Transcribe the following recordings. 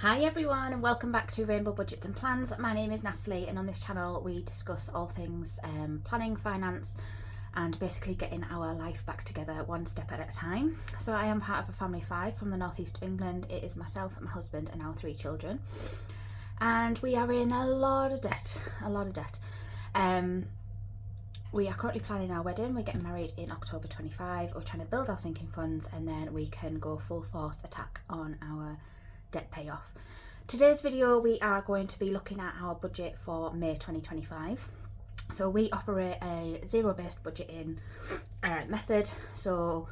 Hi everyone and welcome back to Rainbow Budgets and Plans. My name is Natalie and on this channel we discuss all things planning, finance and basically getting our life back together one step at a time. So I am part of a family of 5 from the northeast of England. It is myself, my husband and our 3 children. And we are in a lot of debt. We are currently planning our wedding. We're getting married in October 25. We're trying to build our sinking funds and then we can go full force attack on our debt payoff. Today's video we are going to be looking at our budget for May 2025. So we operate a zero-based budgeting method, so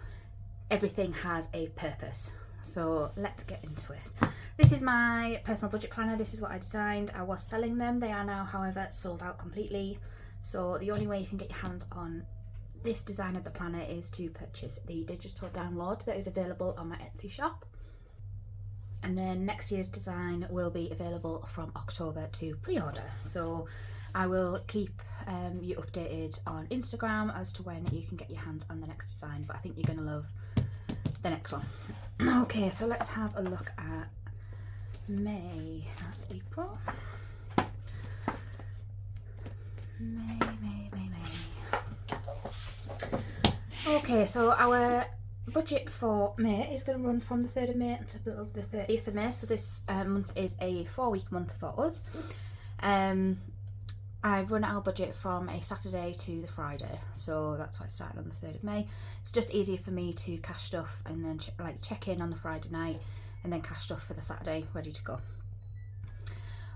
everything has a purpose. So let's get into it. This is my personal budget planner. This is what I designed. I was selling them. They are now, however, sold out completely. So the only way you can get your hands on this design of the planner is to purchase the digital download that is available on my Etsy shop. And then next year's design will be available from October to pre-order. So I will keep you updated on Instagram as to when you can get your hands on the next design, but I think you're going to love the next one. Okay, so let's have a look at May. That's April. May. Okay, so our budget for May is going to run from the 3rd of May until the 30th of May. So this month is a 4-week month for us. I've run our budget from a Saturday to the Friday, so that's why it started on the 3rd of May. It's just easier for me to cash stuff and then check in on the Friday night and then cash stuff for the Saturday ready to go.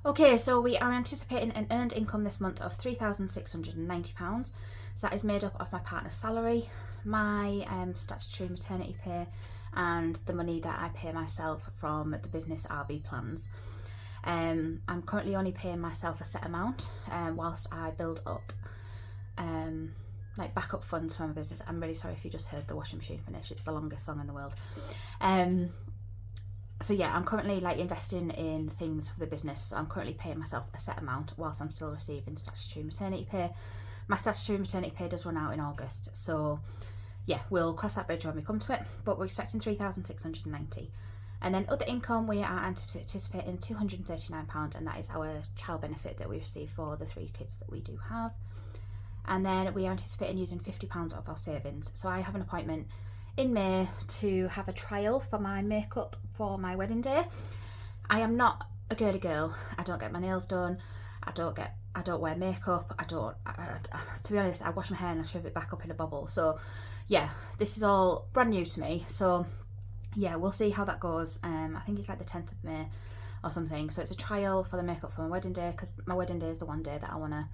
Okay, so we are anticipating an earned income this month of £3,690. So that is made up of my partner's salary, my statutory maternity pay and the money that I pay myself from the business RB plans. I'm currently only paying myself a set amount whilst I build up backup funds for my business. I'm really sorry if you just heard the washing machine finish. It's the longest song in the world. So yeah, I'm currently investing in things for the business. So I'm currently paying myself a set amount whilst I'm still receiving statutory maternity pay. My statutory maternity pay does run out in August. So yeah, we'll cross that bridge when we come to it. But we're expecting £3,690. And then other income, we are anticipating £239, and that is our child benefit that we receive for the 3 kids that we do have. And then we are anticipating using £50 of our savings. So I have an appointment in May to have a trial for my makeup for my wedding day. I am not a girly girl. I don't get my nails done. I don't wear makeup. To be honest, I wash my hair and I shove it back up in a bubble. So yeah, this is all brand new to me. So yeah, we'll see how that goes. I think it's like the 10th of May or something. So it's a trial for the makeup for my wedding day, because my wedding day is the one day that I want to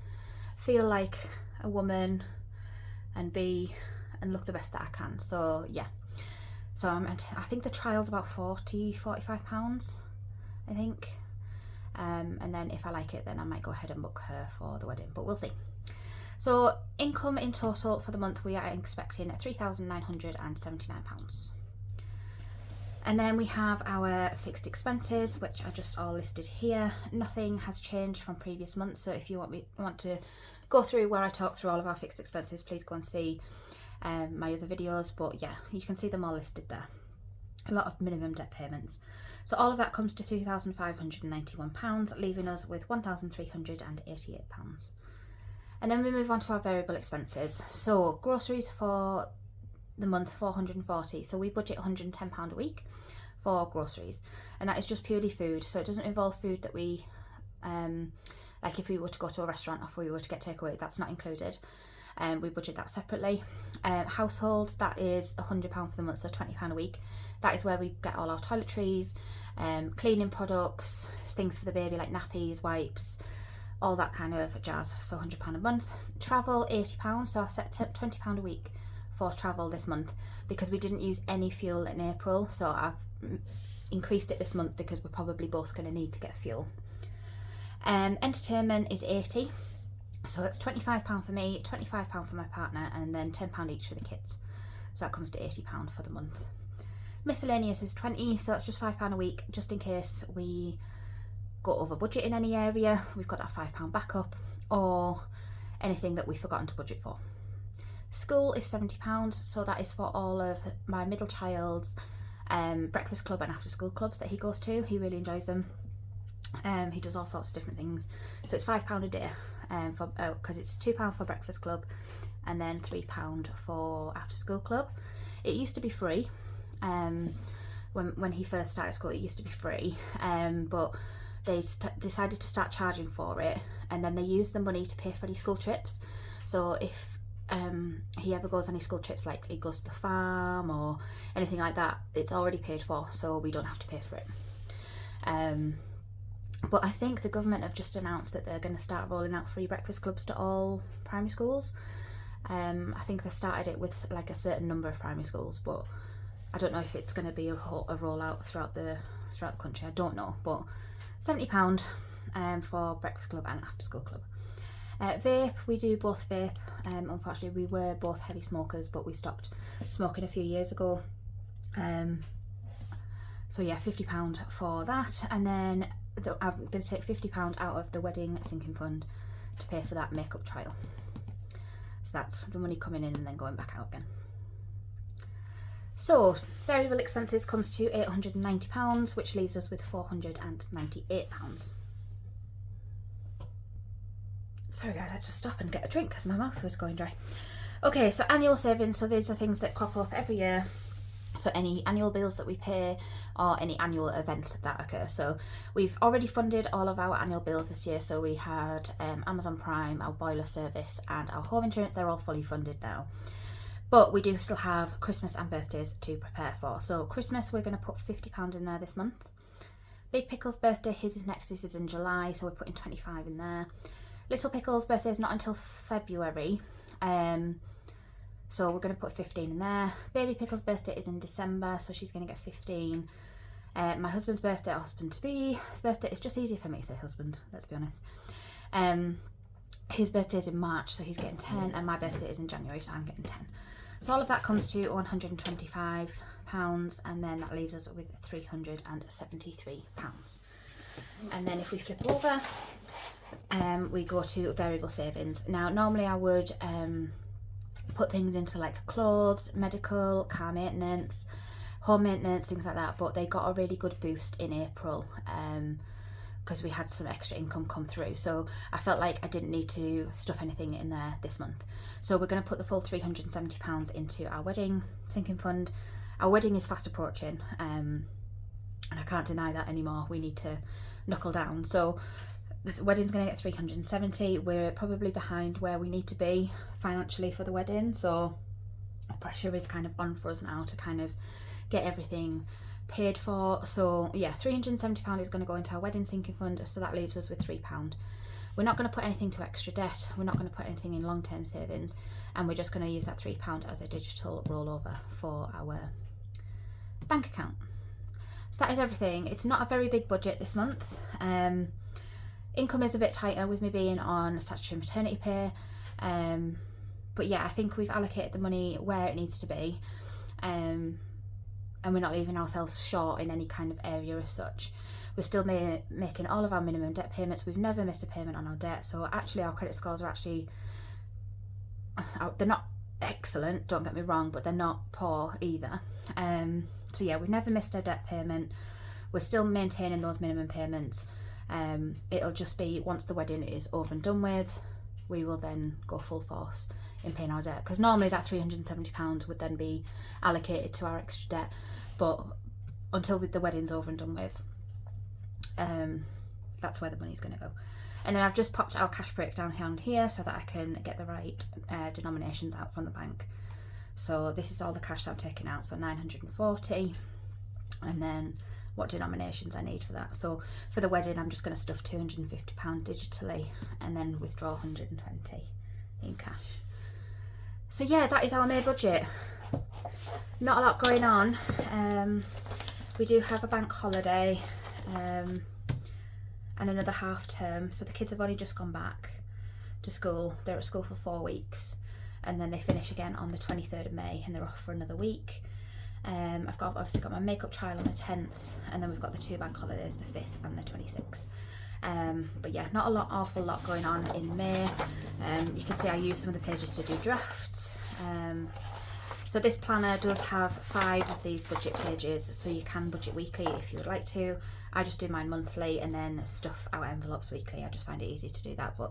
feel like a woman and look the best that I can. So yeah, so I think the trial's about £45, I think. And then if I like it, then I might go ahead and book her for the wedding, but we'll see. So income in total for the month, we are expecting £3,979. And then we have our fixed expenses, which are just all listed here. Nothing has changed from previous months. So if you want to go through where I talk through all of our fixed expenses, please go and see my other videos. But yeah, you can see them all listed there. A lot of minimum debt payments. So all of that comes to £2,591, leaving us with £1,388. And then we move on to our variable expenses. So groceries for the month, £440. So we budget £110 a week for groceries, and that is just purely food. So it doesn't involve food that we like if we were to go to a restaurant or if we were to get takeaway, that's not included. We budget that separately. Household, that is £100 for the month, so £20 a week. That is where we get all our toiletries, cleaning products, things for the baby like nappies, wipes, all that kind of jazz. So £100 a month. Travel, £80. So I've set £20 a week for travel this month because we didn't use any fuel in April. So I've increased it this month because we're probably both going to need to get fuel. Entertainment is £80. So that's £25 for me, £25 for my partner, and then £10 each for the kids. So that comes to £80 for the month. Miscellaneous is £20, so that's just £5 a week, just in case we go over budget in any area. We've got that £5 backup, or anything that we've forgotten to budget for. School is £70, so that is for all of my middle child's breakfast club and after school clubs that he goes to. He really enjoys them. He does all sorts of different things. So it's £5 a day, because it's £2 for breakfast club and then £3 for after school club. It used to be free. When he first started school, it used to be free, but they decided to start charging for it, and then they used the money to pay for any school trips. So if he ever goes on any school trips, like he goes to the farm or anything like that, it's already paid for, so we don't have to pay for it. But I think the government have just announced that they're going to start rolling out free breakfast clubs to all primary schools. I think they started it with like a certain number of primary schools, but I don't know if it's going to be a rollout throughout the country. I don't know, but £70 for breakfast club and after school club. Vape, we do both vape. Unfortunately, we were both heavy smokers, but we stopped smoking a few years ago. So yeah, £50 for that, and then I'm going to take £50 out of the wedding sinking fund to pay for that makeup trial. So that's the money coming in and then going back out again. So variable expenses comes to £890, which leaves us with £498. Sorry guys, I had to stop and get a drink because my mouth was going dry. Okay, so annual savings. So these are things that crop up every year. So any annual bills that we pay or any annual events that occur. So we've already funded all of our annual bills this year. So we had Amazon Prime, our boiler service and our home insurance. They're all fully funded now. But we do still have Christmas and birthdays to prepare for. So Christmas, we're going to put £50 in there this month. Big Pickle's birthday, his is next, this is in July, so we're putting 25 in there. Little Pickle's birthday is not until February, so we're going to put 15 in there. Baby Pickle's birthday is in December, so she's going to get 15. My husband's birthday, or husband-to-be, his birthday, it's just easier for me to say husband, let's be honest. His birthday is in March, so he's getting 10, and my birthday is in January, so I'm getting 10. So all of that comes to £125, and then that leaves us with £373. And then if we flip over, we go to variable savings. Now normally I would put things into like clothes, medical, car maintenance, home maintenance, things like that, but they got a really good boost in April because we had some extra income come through, so I felt like I didn't need to stuff anything in there this month. So we're going to put the full £370 into our wedding sinking fund. Our wedding is fast approaching, and I can't deny that anymore. We need to knuckle down. So the wedding's going to get 370. We're probably behind where we need to be financially for the wedding, so pressure is kind of on for us now to kind of get everything paid for. So yeah, £370 is going to go into our wedding sinking fund, so that leaves us with £3. We're not going to put anything to extra debt, we're not going to put anything in long-term savings, and we're just going to use that £3 as a digital rollover for our bank account. So that is everything. It's not a very big budget this month. Income is a bit tighter with me being on statutory maternity pay, but yeah, I think we've allocated the money where it needs to be, and we're not leaving ourselves short in any kind of area as such. We're still making all of our minimum debt payments. We've never missed a payment on our debt, so actually our credit scores are actually, they're not excellent, don't get me wrong, but they're not poor either. So yeah, we've never missed a debt payment. We're still maintaining those minimum payments. It'll just be once the wedding is over and done with, we will then go full force in paying our debt, because normally that £370 would then be allocated to our extra debt, but until the wedding's over and done with, that's where the money's going to go. And then I've just popped our cash breakdown down here so that I can get the right denominations out from the bank. So this is all the cash that I'm taking out, so 940, and then what denominations I need for that. So for the wedding, I'm just going to stuff £250 digitally and then withdraw 120 in cash. So yeah, that is our May budget. Not a lot going on. We do have a bank holiday and another half term, so the kids have only just gone back to school. They're at school for 4 weeks, and then they finish again on the 23rd of May, and they're off for another week. I've obviously got my makeup trial on the 10th, and then we've got the 2 bank holidays, the 5th and the 26th. But yeah, not awful lot going on in May. You can see I use some of the pages to do drafts. So this planner does have 5 of these budget pages, so you can budget weekly if you would like to. I just do mine monthly and then stuff our envelopes weekly. I just find it easy to do that, but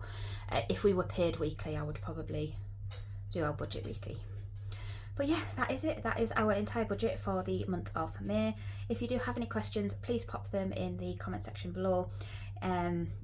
if we were paid weekly, I would probably do our budget weekly. But yeah, that is it. That is our entire budget for the month of May. If you do have any questions, please pop them in the comment section below.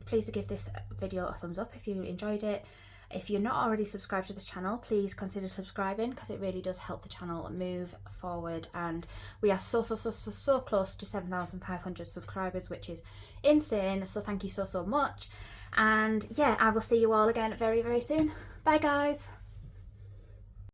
Please give this video a thumbs up if you enjoyed it. If you're not already subscribed to this channel, please consider subscribing, because it really does help the channel move forward. And we are so close to 7,500 subscribers, which is insane. So thank you so much. And yeah, I will see you all again very soon. Bye guys.